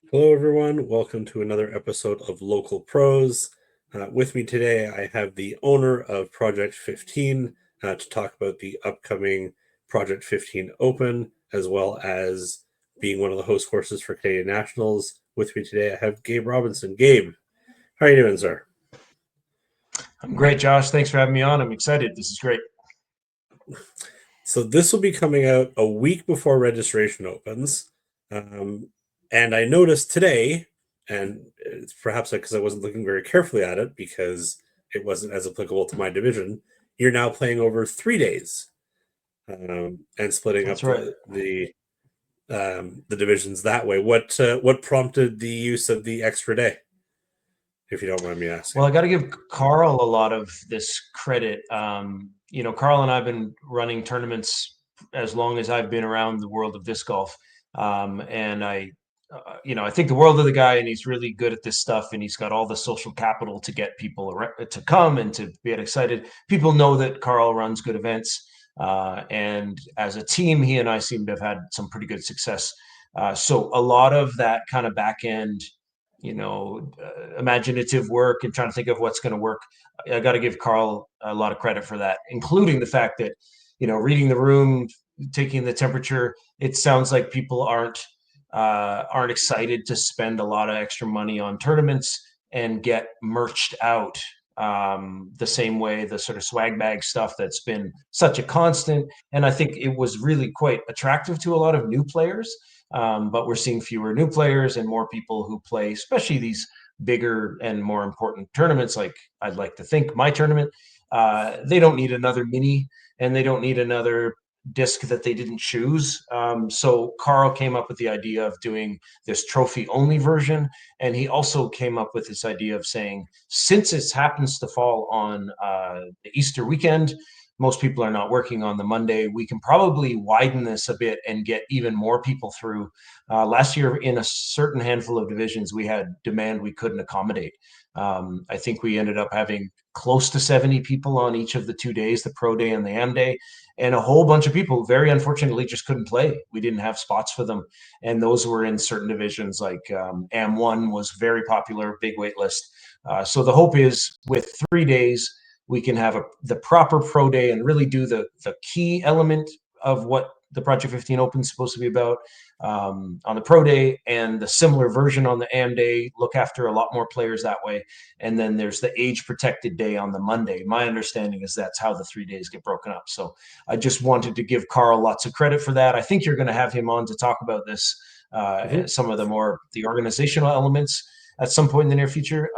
Hello, everyone. Welcome to another episode of Local Pros. With me today, I have the owner of Project 15 to talk about the upcoming Project 15 Open, as well as being one of the host courses for Canadian Nationals. With me today, I have Gabe Robinson. Gabe, how are you doing, sir? I'm great, Josh. Thanks for having me on. I'm excited. This is great. So this will be coming out a week before registration opens. Um, and I noticed today, and it's perhaps because I wasn't looking very carefully at it because it wasn't as applicable to my division, you're now playing over 3 days and splitting That's up right. the divisions that way. What prompted the use of the extra day, if you don't mind me Well, asking? I got to give Carl a lot of this credit. Carl and I have been running tournaments as long as I've been around the world of disc golf. And I think the world of the guy, and he's really good at this stuff, and he's got all the social capital to get people to come and to get excited. People know that Carl runs good events. And as a team, he and I seem to have had some pretty good success. So a lot of that kind of back end imaginative work and trying to think of what's going to work. I got to give Carl a lot of credit for that, including the fact that, reading the room, taking the temperature. It sounds like people aren't excited to spend a lot of extra money on tournaments and get merched out the same way the sort of swag bag stuff that's been such a constant. And I think it was really quite attractive to a lot of new players, but we're seeing fewer new players and more people who play, especially these bigger and more important tournaments. Like I'd like to think my tournament, they don't need another mini, and they don't need another disc that they didn't choose. So Carl came up with the idea of doing this trophy only version. And he also came up with this idea of saying, since it happens to fall on the Easter weekend, most people are not working on the Monday. We can probably widen this a bit and get even more people through. Last year, in a certain handful of divisions, we had demand we couldn't accommodate. I think we ended up having close to 70 people on each of the 2 days, the pro day and the am day, and a whole bunch of people, very unfortunately, just couldn't play. We didn't have spots for them. And those were in certain divisions, like AM1 was very popular, big wait list. So the hope is with 3 days, we can have the proper pro day and really do the key element of what the Project 15 Open is supposed to be about on the pro day, and the similar version on the AM day, look after a lot more players that way. And then there's the age protected day on the Monday. My understanding is that's how the 3 days get broken up. So I just wanted to give Carl lots of credit for that. I think you're going to have him on to talk about this, Mhm. some of the organizational elements at some point in the near future.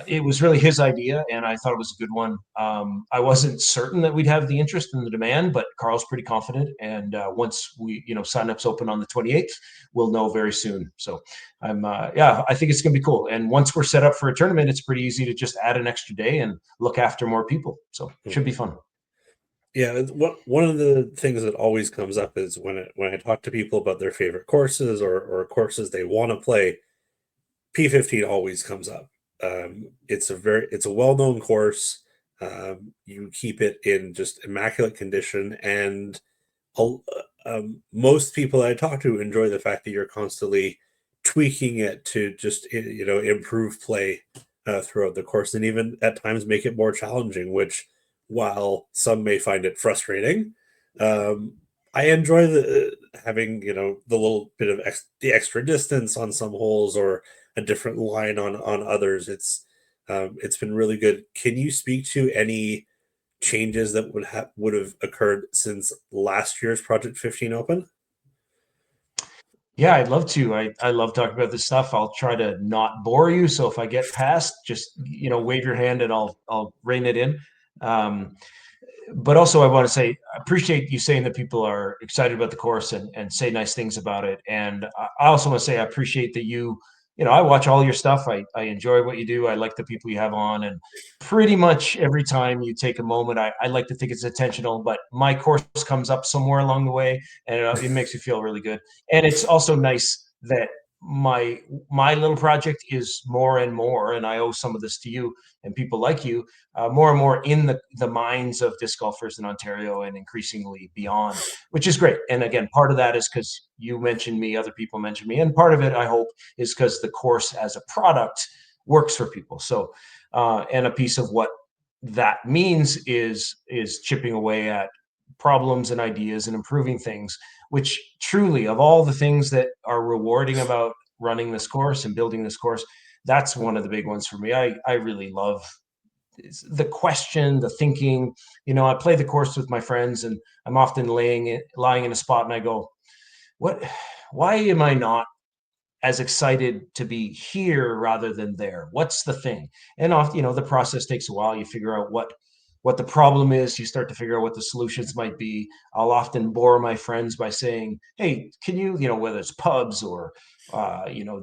It was really his idea, and I thought it was a good one. I wasn't certain that we'd have the interest and the demand, but Carl's pretty confident. And once signups open on the 28th, we'll know very soon. So I think it's going to be cool. And once we're set up for a tournament, it's pretty easy to just add an extra day and look after more people. So it should be fun. Yeah, one of the things that always comes up is when I talk to people about their favorite courses or courses they want to play, P15 always comes up. It's a well known course. You keep it in just immaculate condition, and most people I talk to enjoy the fact that you're constantly tweaking it to just improve play throughout the course, and even at times make it more challenging. Which, while some may find it frustrating, um, I enjoy the having the little bit of the extra distance on some holes or a different line on others. It's been really good. Can you speak to any changes that would have occurred since last year's Project 15 Open? Yeah, I'd love to. I love talking about this stuff. I'll try to not bore you. So if I get past, just wave your hand and I'll rein it in. Um, but also I want to say I appreciate you saying that people are excited about the course and say nice things about it. And I also want to say I appreciate that I watch all your stuff. I enjoy what you do. I like the people you have on, and pretty much every time you take a moment, I like to think it's intentional, but my course comes up somewhere along the way, and it makes me feel really good. And it's also nice that my little project is more and more, and I owe some of this to you and people like you, more and more in the minds of disc golfers in Ontario and increasingly beyond, which is great. And again, part of that is because you mentioned me, other people mentioned me, and part of it, I hope, is because the course as a product works for people. So, and a piece of what that means is chipping away at problems and ideas and improving things, which truly, of all the things that are rewarding about running this course and building this course, that's one of the big ones for me. I really love the question, the thinking. I play the course with my friends, and I'm often lying in a spot, and I go, why am I not as excited to be here rather than there? What's the thing? And often, the process takes a while. You figure out what the problem is. You start to figure out what the solutions might be. I'll often bore my friends by saying, "Hey, can you, whether it's pubs or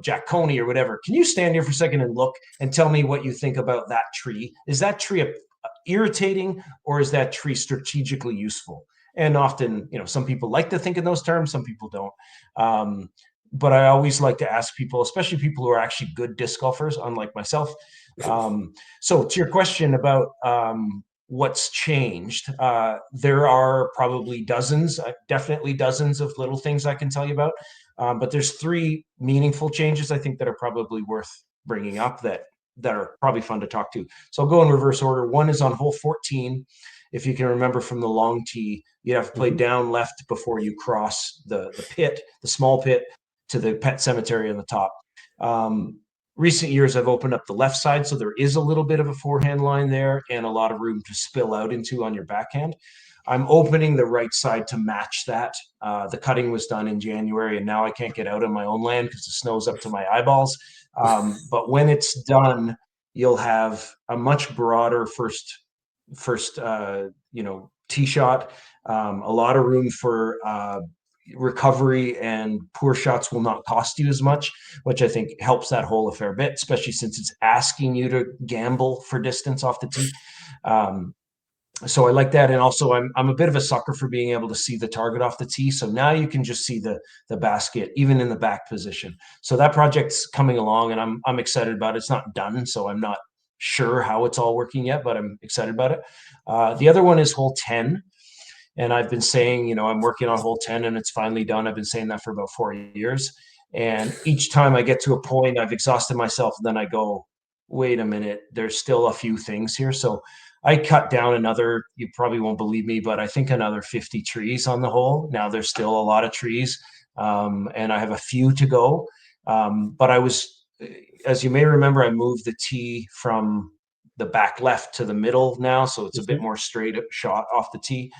Jack Coney or whatever, can you stand here for a second and look and tell me what you think about that tree? Is that tree irritating, or is that tree strategically useful?" And often, some people like to think in those terms, some people don't. But I always like to ask people, especially people who are actually good disc golfers, unlike myself. So to your question about what's changed, there are probably dozens, definitely dozens of little things I can tell you about. But there's three meaningful changes I think that are probably worth bringing up that are probably fun to talk to. So I'll go in reverse order. One is on hole 14. If you can remember from the long tee, you have to play down left before you cross the pit, the small pit, to the pet cemetery on the top. Recent years, I've opened up the left side, so there is a little bit of a forehand line there and a lot of room to spill out into on your backhand. I'm opening the right side to match that. The cutting was done in January, and now I can't get out on my own land because the snow's up to my eyeballs. But when it's done, you'll have a much broader first tee shot, a lot of room for recovery, and poor shots will not cost you as much, which I think helps that hole a fair bit, especially since it's asking you to gamble for distance off the tee. So I like that. And also I'm a bit of a sucker for being able to see the target off the tee. So now you can just see the basket, even in the back position. So that project's coming along, and I'm excited about it. It's not done, so I'm not sure how it's all working yet, but I'm excited about it. The other one is hole 10. And I've been saying, I'm working on hole 10 and it's finally done. I've been saying that for about 4 years. And each time I get to a point, I've exhausted myself. And then I go, wait a minute, there's still a few things here. So I cut down another, you probably won't believe me, but I think another 50 trees on the hole. Now there's still a lot of trees, and I have a few to go. But as you may remember, I moved the tee from the back left to the middle now. So it's a bit more straight shot off the tee.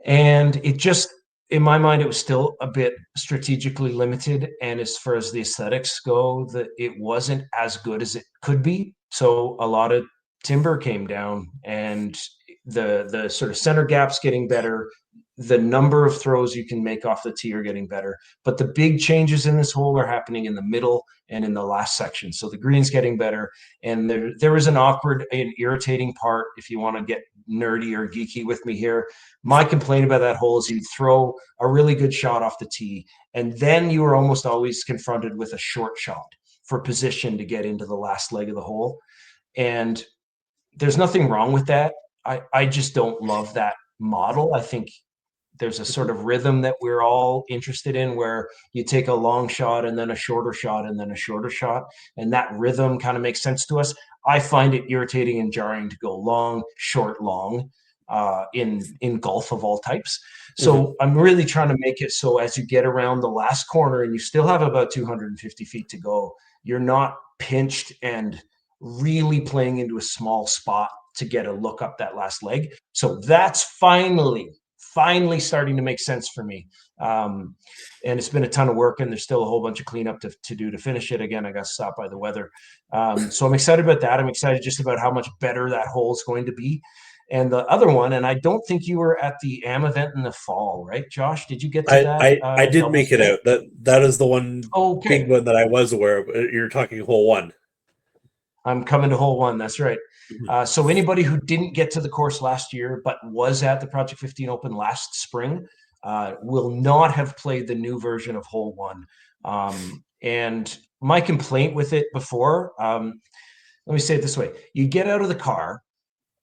And it just, in my mind, it was still a bit strategically limited. And as far as the aesthetics go, that it wasn't as good as it could be. So a lot of timber came down, and the sort of center gaps getting better. The number of throws you can make off the tee are getting better, but the big changes in this hole are happening in the middle and in the last section. So the green's getting better, and there was an awkward and irritating part. If you want to get nerdy or geeky with me here, my complaint about that hole is you'd throw a really good shot off the tee, and then you were almost always confronted with a short shot for position to get into the last leg of the hole. And there's nothing wrong with that. I just don't love that model. I think there's a sort of rhythm that we're all interested in, where you take a long shot and then a shorter shot and then a shorter shot, and that rhythm kind of makes sense to us. I find it irritating and jarring to go long, short, long in golf of all types. So I'm really trying to make it so as you get around the last corner and you still have about 250 feet to go, you're not pinched and really playing into a small spot to get a look up that last leg. So that's finally starting to make sense for me. And it's been a ton of work, and there's still a whole bunch of cleanup to do to finish it. Again, I got stopped by the weather. So I'm excited about that. I'm excited just about how much better that hole is going to be. And the other one, and I don't think you were at the AM event in the fall, right, Josh? Did you get to that? I did make it out. That is the one big one that I was aware of. You're talking hole 1. I'm coming to hole 1. That's right. So anybody who didn't get to the course last year but was at the Project 15 Open last spring, will not have played the new version of hole one. And my complaint with it before, let me say it this way. You get out of the car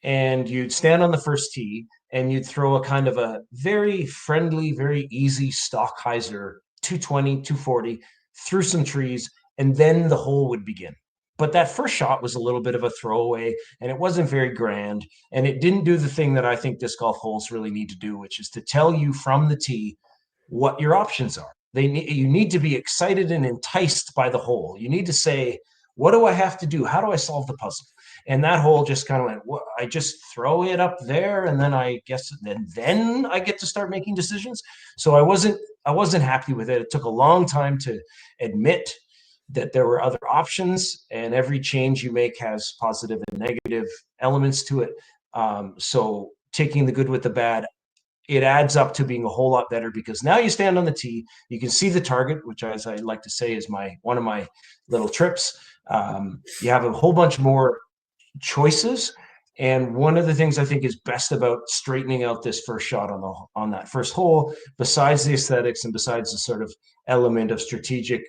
and you'd stand on the first tee and you'd throw a kind of a very friendly, very easy Stockheiser 220, 240 through some trees, and then the hole would begin. But that first shot was a little bit of a throwaway, and it wasn't very grand, and it didn't do the thing that I think disc golf holes really need to do, which is to tell you from the tee what your options are. You need to be excited and enticed by the hole. You need to say, what do I have to do? How do I solve the puzzle? And that hole just kind of went, well, I just throw it up there, and then I guess then I get to start making decisions. So I wasn't happy with it. It took a long time to admit that there were other options, and every change you make has positive and negative elements to it. So taking the good with the bad, it adds up to being a whole lot better, because now you stand on the tee, you can see the target, which, as I like to say, is one of my little trips. You have a whole bunch more choices, and one of the things I think is best about straightening out this first shot on that first hole, besides the aesthetics and besides the sort of element of strategic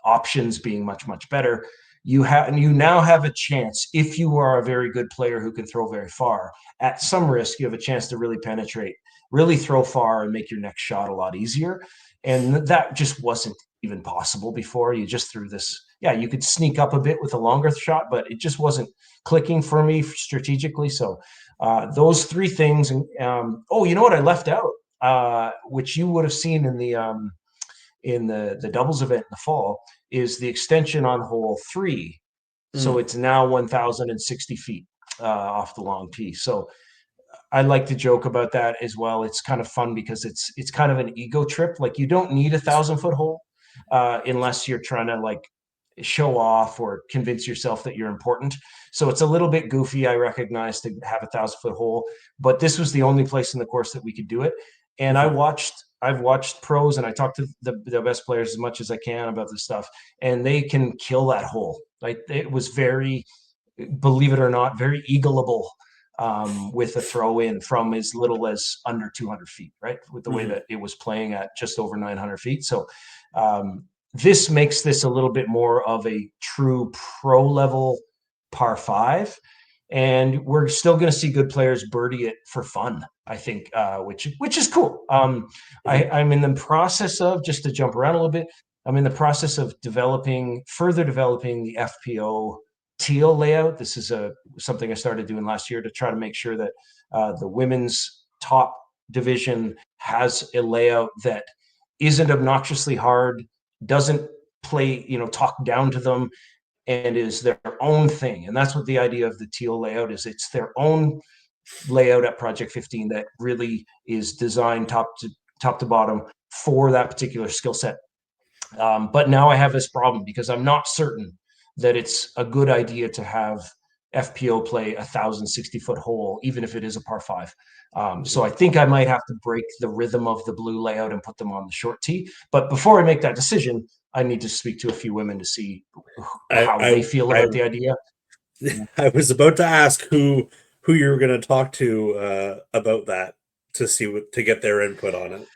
options being much better, you now have a chance, if you are a very good player who can throw very far, at some risk, you have a chance to really penetrate, really throw far, and make your next shot a lot easier. And that just wasn't even possible before. You just threw this. Yeah, you could sneak up a bit with a longer shot, but it just wasn't clicking for me strategically. So those three things. And oh, you know what I left out, which you would have seen in the doubles event in the fall, is the extension on hole 3. So it's now 1,060 feet off the long tee. So I like to joke about that as well. It's kind of fun because it's kind of an ego trip. Like, you don't need a 1,000-foot hole unless you're trying to like show off or convince yourself that you're important. So it's a little bit goofy, I recognize, to have a 1,000-foot hole, but this was the only place in the course that we could do it. And I've watched pros, and I talk to the best players as much as I can about this stuff, and they can kill that hole. Like, it was very, believe it or not, very eagleable with a throw in from as little as under 200 feet, right? With the way that it was playing at just over 900 feet. So this makes this a little bit more of a true pro level par 5. And we're still going to see good players birdie it for fun, I think, which is cool. I'm in the process of, just to jump around a little bit, I'm in the process of further developing the FPO teal layout. This is something I started doing last year to try to make sure that the women's top division has a layout that isn't obnoxiously hard, doesn't play, talk down to them, and is their own thing. And that's what the idea of the teal layout is. It's their own layout at Project 15 that really is designed top to bottom for that particular skill set. But now I have this problem because I'm not certain that it's a good idea to have FPO play 1,060-foot hole, even if it is a par 5. So I think I might have to break the rhythm of the blue layout and put them on the short tee. But before I make that decision, I need to speak to a few women to see how they feel about the idea. I was about to ask who you were going to talk to about that, to get their input on it.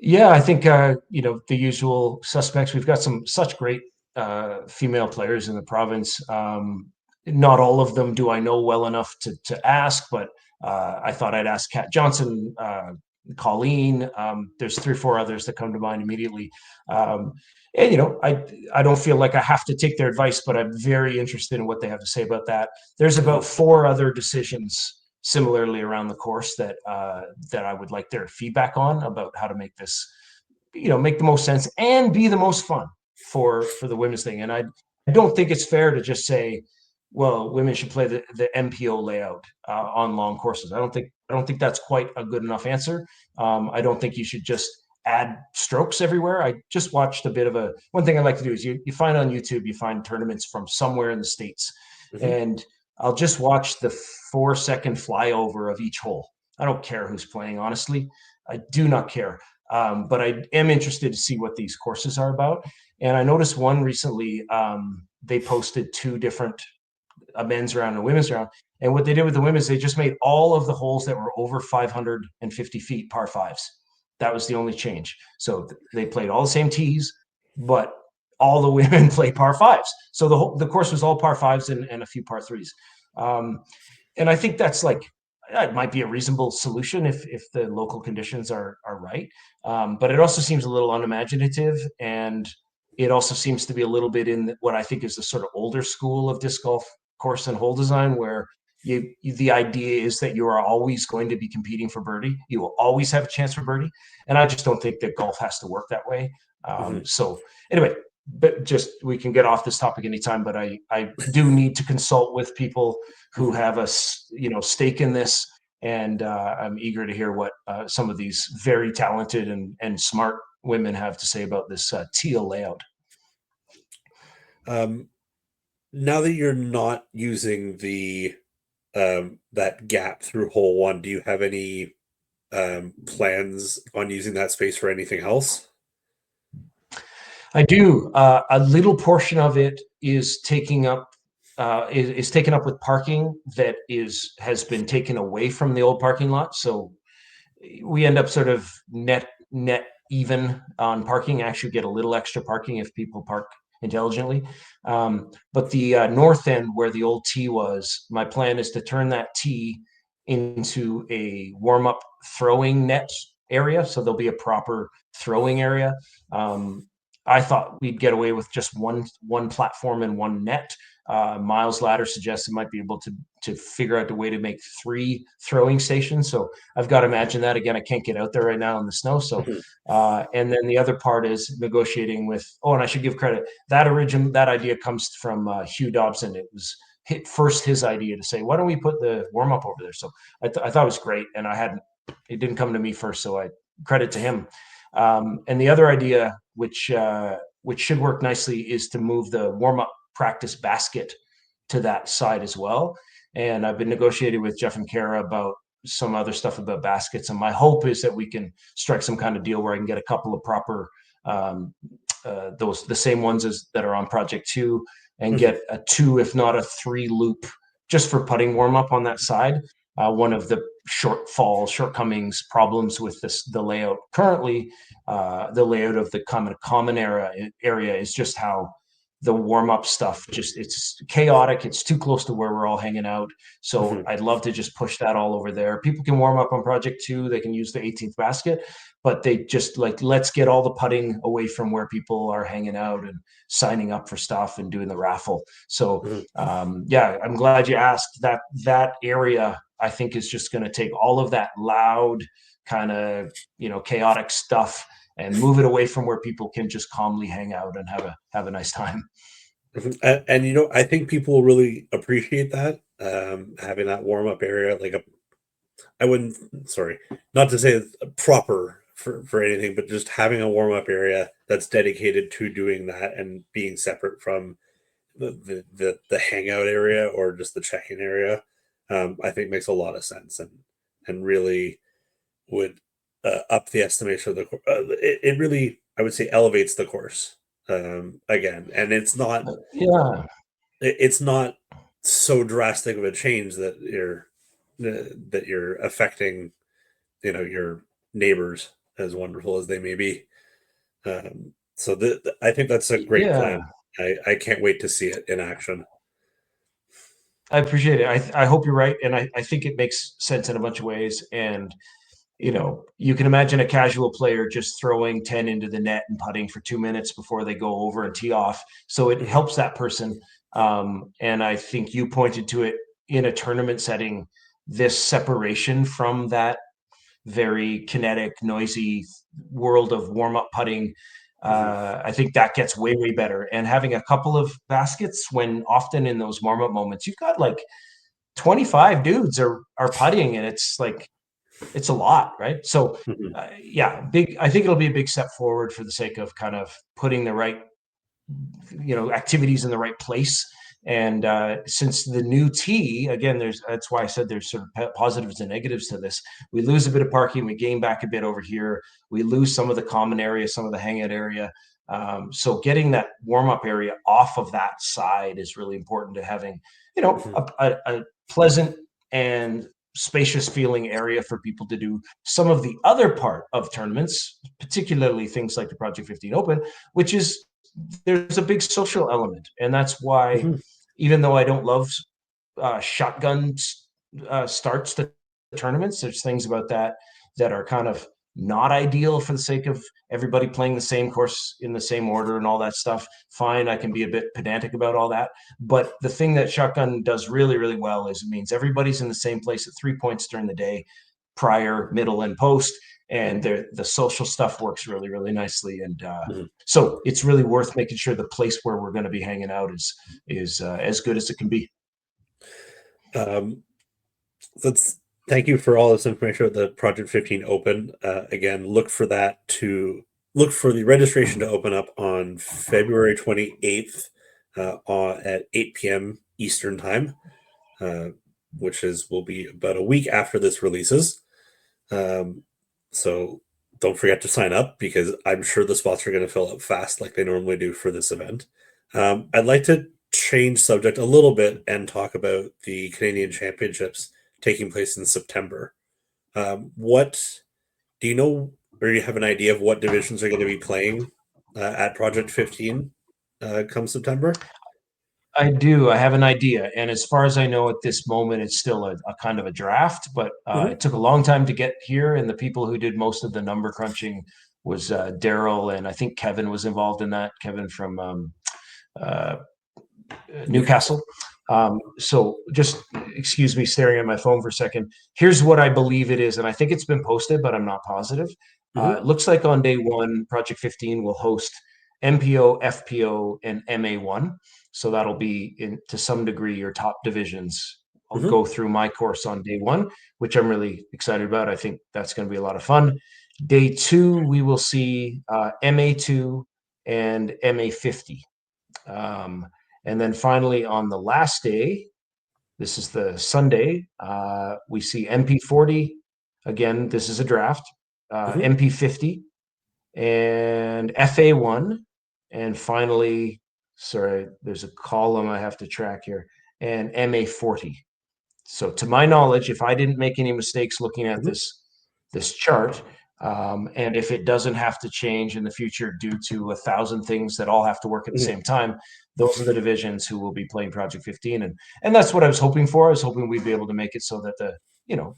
Yeah, I think the usual suspects. We've got such great female players in the province. Not all of them do I know well enough to ask, but I thought I'd ask Kat Johnson, Colleen. There's 3 or 4 others that come to mind immediately. And I don't feel like I have to take their advice, but I'm very interested in what they have to say about that. There's about 4 other decisions similarly around the course that I would like their feedback on, about how to make this, make the most sense and be the most fun for the women's thing. And I don't think it's fair to just say, well, women should play the MPO layout on long courses. I don't think that's quite a good enough answer. I don't think you should just add strokes everywhere. I just watched a bit of one thing I like to do is you find on YouTube, you find tournaments from somewhere in the States, and I'll just watch the 4-second flyover of each hole. I don't care who's playing, honestly. I do not care. But I am interested to see what these courses are about. And I noticed one recently, they posted 2 different, a men's round and a women's round, And what they did with the women's, they just made all of the holes that were over 550 feet par fives. That was the only change. So they played all the same tees, but all the women play par fives. So the course was all par fives and a few par threes. And I think that's like, that might be a reasonable solution if the local conditions are right. But it also seems a little unimaginative, and it also seems to be a little bit in what I think is the sort of older school of disc golf course and hole design, where the idea is that you are always going to be competing for birdie. You will always have a chance for birdie, and I just don't think that golf has to work that way. Mhm. So anyway, but just, we can get off this topic anytime, but I do need to consult with people who have a stake in this, and I'm eager to hear what some of these very talented and smart women have to say about this teal layout. Um, now that you're not using the that gap through hole one, do you have any plans on using that space for anything else? I do. A little portion of it is taking up is taken up with parking that has been taken away from the old parking lot. So we end up sort of net even on parking. Actually, get a little extra parking if people park intelligently. But the north end where the old tee was, my plan is to turn that tee into a warm up throwing net area. So there'll be a proper throwing area. I thought we'd get away with just one platform and one net. Miles Ladder suggested might be able to figure out a way to make 3 throwing stations. So I've got to imagine that. Again, I can't get out there right now in the snow. So and then the other part is negotiating with. Oh, and I should give credit. That idea comes from Hugh Dobson. It was his idea to say, why don't we put the warm up over there? So I thought it was great, and it didn't come to me first, so I credit to him. And the other idea, which should work nicely, is to move the warm up practice basket to that side as well. And I've been negotiating with Jeff and Kara about some other stuff about baskets. And my hope is that we can strike some kind of deal where I can get a couple of proper, the same ones as that are on Project 2, and get a 2, if not a 3 loop just for putting warm up on that side. One of the shortcomings, problems with the layout currently, the layout of the common area is just how the warm-up stuff, it's chaotic. It's too close to where we're all hanging out. So I'd love to just push that all over there. People can warm up on Project 2. They can use the 18th basket, but they just let's get all the putting away from where people are hanging out and signing up for stuff and doing the raffle. So yeah, I'm glad you asked. That area, I think, is just going to take all of that loud kind of chaotic stuff and move it away from where people can just calmly hang out and have a nice time. And I think people will really appreciate that, having that warm up area. I wouldn't, sorry, not to say proper for anything, but just having a warm up area that's dedicated to doing that and being separate from the hangout area or just the check-in area, I think makes a lot of sense, and really would up the estimation of the course. It really, I would say, elevates the course again, and it's not Yeah. it's not so drastic of a change that you're affecting your neighbors, as wonderful as they may be. So I think that's a great Yeah. plan. I can't wait to see it in action. I appreciate it. I hope you're right. And I think it makes sense in a bunch of ways. And, you can imagine a casual player just throwing 10 into the net and putting for 2 minutes before they go over and tee off. So it Mhm. helps that person. And I think you pointed to it in a tournament setting, this separation from that very kinetic, noisy world of warm up putting. Mhm. I think that gets way, way better. And having a couple of baskets, when often in those warm up moments, you've got like 25 dudes are putting, and it's a lot, right? So, Mhm. yeah, I think it'll be a big step forward for the sake of kind of putting the right, activities in the right place. And since the new tee, again, that's why I said there's sort of positives and negatives to this. We lose a bit of parking, we gain back a bit over here. We lose some of the common area, some of the hangout area. So getting that warm-up area off of that side is really important to having, a pleasant and spacious feeling area for people to do some of the other part of tournaments, particularly things like the Project 15 Open, which is there's a big social element. And that's why, even though I don't love shotgun starts to tournaments, there's things about that that are kind of not ideal for the sake of everybody playing the same course in the same order and all that stuff. Fine, I can be a bit pedantic about all that. But the thing that shotgun does really, really well is it means everybody's in the same place at 3 points during the day, prior, middle, and post. And the social stuff works really, really nicely. And so it's really worth making sure the place where we're going to be hanging out is as good as it can be. Thank you for all this information about the Project 15 Open. Again, look for the registration to open up on February 28th at 8 p.m. Eastern Time, which will be about a week after this releases. So don't forget to sign up, because I'm sure the spots are going to fill up fast like they normally do for this event. I'd like to change subject a little bit and talk about the Canadian Championships taking place in September. What do you know, or do you have an idea of what divisions are going to be playing at Project 15 come September? I do. I have an idea. And as far as I know at this moment, it's still a kind of a draft, but it took a long time to get here. And the people who did most of the number crunching was Daryl, and I think Kevin was involved in that. Kevin from Newcastle. So just excuse me staring at my phone for a second. Here's what I believe it is, and I think it's been posted, but I'm not positive. It looks like on day one, Project 15 will host MPO, FPO, and MA1. So that'll be, to some degree, your top divisions. I'll go through my course on day one, which I'm really excited about. I think that's going to be a lot of fun. Day two, we will see MA2 and MA50. And then finally, on the last day, this is the Sunday, we see MP40. Again, this is a draft. MP50 and FA1. And finally, sorry, there's a column I have to track here, and MA40. So to my knowledge, if I didn't make any mistakes looking at this chart, and if it doesn't have to change in the future due to 1,000 things that all have to work at the same time, those are the divisions who will be playing Project 15. And that's what I was hoping for. I was hoping we'd be able to make it so that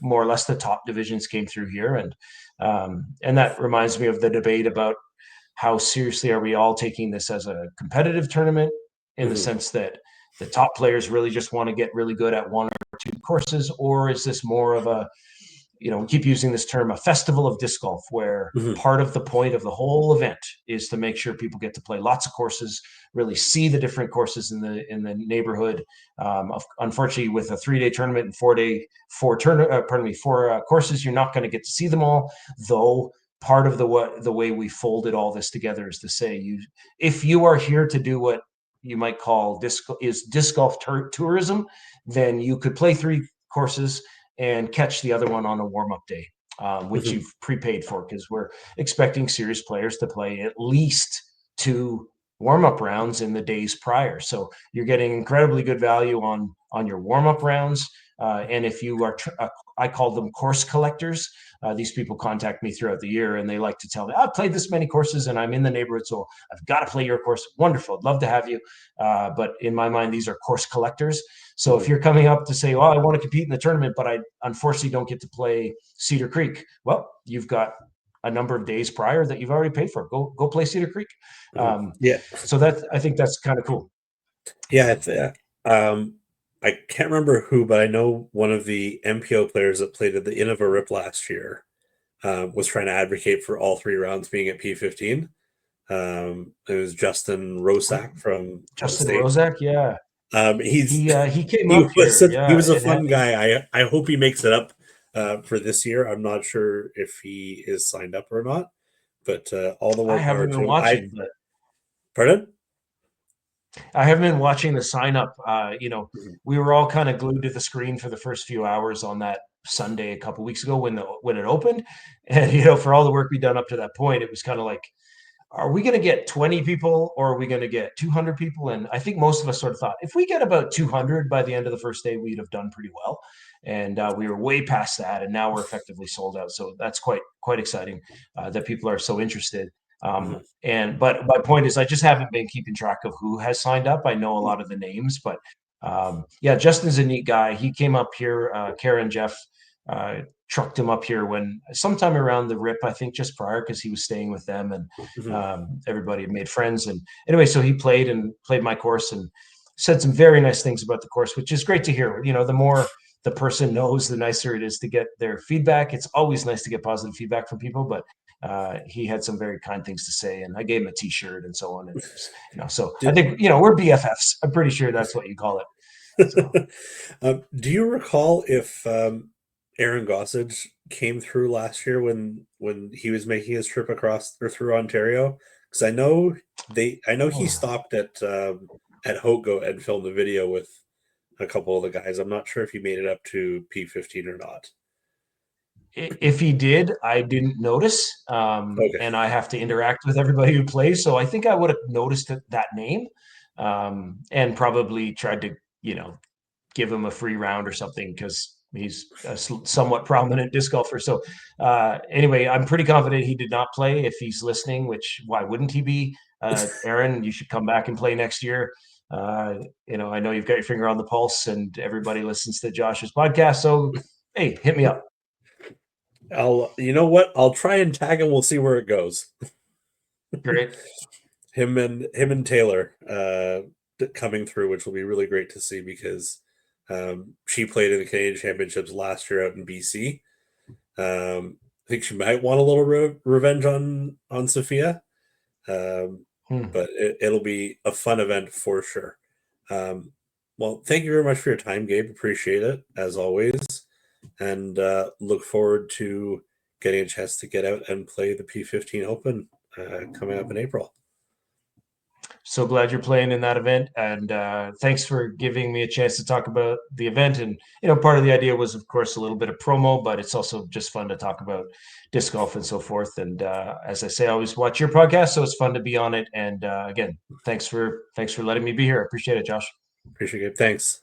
more or less the top divisions came through here. And that reminds me of the debate about how seriously are we all taking this as a competitive tournament, in the sense that the top players really just want to get really good at one or two courses, or is this more of a, keep using this term, a festival of disc golf, where part of the point of the whole event is to make sure people get to play lots of courses, really see the different courses in the neighborhood. Unfortunately, with a 3-day tournament and 4 courses, you're not going to get to see them all. Though part of the way we folded all this together is to say, if you are here to do what you might call disc golf tourism, then you could play 3 courses and catch the other one on a warm-up day, which you've prepaid for, because we're expecting serious players to play at least 2 warm-up rounds in the days prior. So you're getting incredibly good value on your warm-up rounds. And if you are, I call them course collectors. These people contact me throughout the year, and they like to tell me, I've played this many courses and I'm in the neighborhood, so I've got to play your course. Wonderful. I'd love to have you. But in my mind, these are course collectors. So if you're coming up to say, I want to compete in the tournament, but I unfortunately don't get to play Cedar Creek. Well, you've got a number of days prior that you've already paid for. Go play Cedar Creek. So I think that's kind of cool. Yeah. I can't remember who, but I know one of the MPO players that played at the Innova Rip last year was trying to advocate for all 3 rounds being at P15. It was Justin Rosak from Justin Rosak, yeah. He came up here. He was a fun guy. I hope he makes it up for this year. I'm not sure if he is signed up or not, but all the more I haven't been watching. Pardon? I haven't been watching the sign up. We were all kind of glued to the screen for the first few hours on that Sunday a couple weeks ago when it opened, and for all the work we'd done up to that point, it was kind of like, are we going to get 20 people or are we going to get 200 people? And I think most of us sort of thought if we get about 200 by the end of the first day, we'd have done pretty well. And we were way past that, and now we're effectively sold out. So that's quite exciting that people are so interested. But my point is, I just haven't been keeping track of who has signed up. I know a lot of the names, but yeah, Justin's a neat guy. He came up here. Kara and Jeff trucked him up here when sometime around the RIP, I think just prior, because he was staying with them, and everybody had made friends. And anyway, so he played my course and said some very nice things about the course, which is great to hear. The more the person knows, the nicer it is to get their feedback. It's always nice to get positive feedback from people, but he had some very kind things to say, and I gave him a T-shirt and so on. And so I think we're BFFs. I'm pretty sure that's what you call it. So. Do you recall if Aaron Gossage came through last year when he was making his trip across or through Ontario? Because I know he stopped at Hogo and filmed a video with a couple of the guys. I'm not sure if he made it up to P15 or not. If he did, I didn't notice, Okay. and I have to interact with everybody who plays, so I think I would have noticed that name, and probably tried to give him a free round or something because he's a somewhat prominent disc golfer. So anyway, I'm pretty confident he did not play. If he's listening, which why wouldn't he be? Aaron, you should come back and play next year. I know you've got your finger on the pulse, and everybody listens to Josh's podcast. So hey, hit me up. I'll try and tag him. We'll see where it goes. Great. Him and Taylor coming through, which will be really great to see because she played in the Canadian Championships last year out in BC. I think she might want a little revenge on Sophia, but it'll be a fun event for sure. Well, thank you very much for your time, Gabe. Appreciate it as always, and look forward to getting a chance to get out and play the P15 Open coming up in April. So glad you're playing in that event, and thanks for giving me a chance to talk about the event. And part of the idea was, of course, a little bit of promo, but it's also just fun to talk about disc golf and so forth. And as I say, I always watch your podcast, so it's fun to be on it. And again, thanks for letting me be here. I appreciate it, Josh. Appreciate it. Thanks.